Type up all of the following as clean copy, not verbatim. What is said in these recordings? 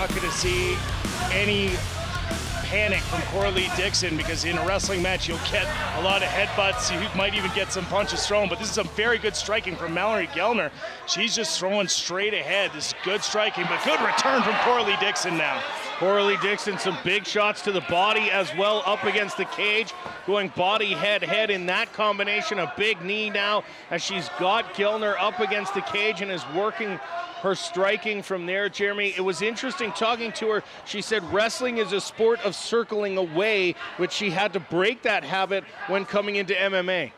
not going to see any panic from Coralie Dixon, because in a wrestling match you'll get a lot of headbutts, you might even get some punches thrown, but this is some very good striking from Mallory Gellner. She's just throwing straight ahead. This is good striking, but good return from Coralie Dixon now. Coralie Dixon, some big shots to the body as well, up against the cage, going body, head, head in that combination. A big knee now as she's got Gellner up against the cage and is working her striking from there, Jeremy. It was interesting talking to her. She said wrestling is a sport of circling away, which she had to break that habit when coming into MMA.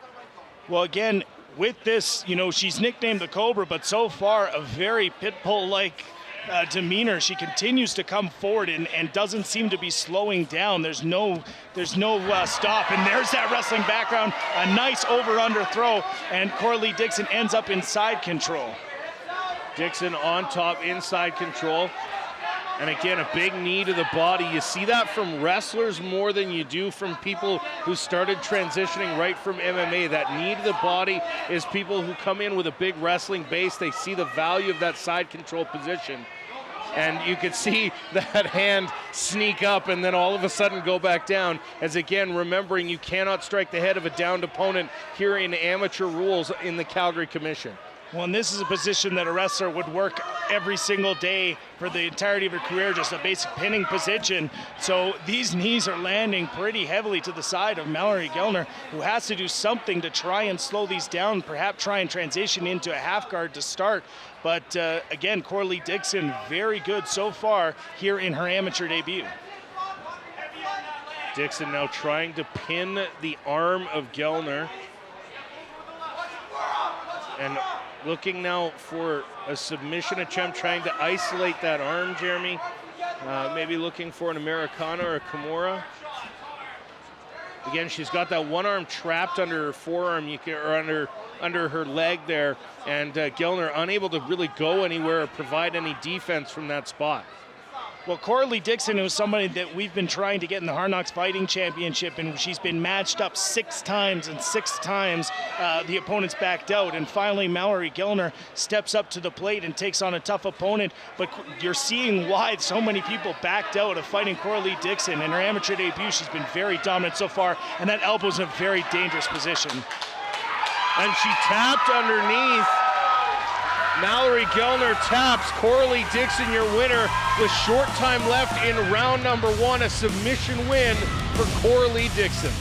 Well, again, with this, you know, she's nicknamed the Cobra, but so far a very Pitbull-like demeanor. She continues to come forward and doesn't seem to be slowing down. There's no stop, and there's that wrestling background. A nice over-under throw, and Coralie Dixon ends up in side control. Dixon on top, inside control. And again, a big knee to the body. You see that from wrestlers more than you do from people who started transitioning right from MMA. That knee to the body is people who come in with a big wrestling base. They see the value of that side control position. And you could see that hand sneak up and then all of a sudden go back down. As again, remembering you cannot strike the head of a downed opponent here in amateur rules in the Calgary Commission. Well, and this is a position that a wrestler would work every single day for the entirety of her career, just a basic pinning position. So these knees are landing pretty heavily to the side of Mallory Gellner, who has to do something to try and slow these down, perhaps try and transition into a half guard to start. But again, Coralie Dixon, very good so far here in her amateur debut. Dixon now trying to pin the arm of Gellner. And looking now for a submission attempt, trying to isolate that arm, Jeremy. Maybe looking for an Americana or a Kimura. Again, she's got that one arm trapped under her forearm, or under her leg there, and Gellner unable to really go anywhere or provide any defense from that spot. Well, Coralie Dixon was somebody that we've been trying to get in the Hard Knocks Fighting Championship, and she's been matched up 6 times, and 6 times the opponents backed out. And finally, Mallory Gellner steps up to the plate and takes on a tough opponent. But you're seeing why so many people backed out of fighting Coralie Dixon. In her amateur debut, she's been very dominant so far, and that elbow's in a very dangerous position. And she tapped underneath. Mallory Gellner taps. Coralie Dixon, your winner, with short time left in round number 1. A submission win for Coralie Dixon.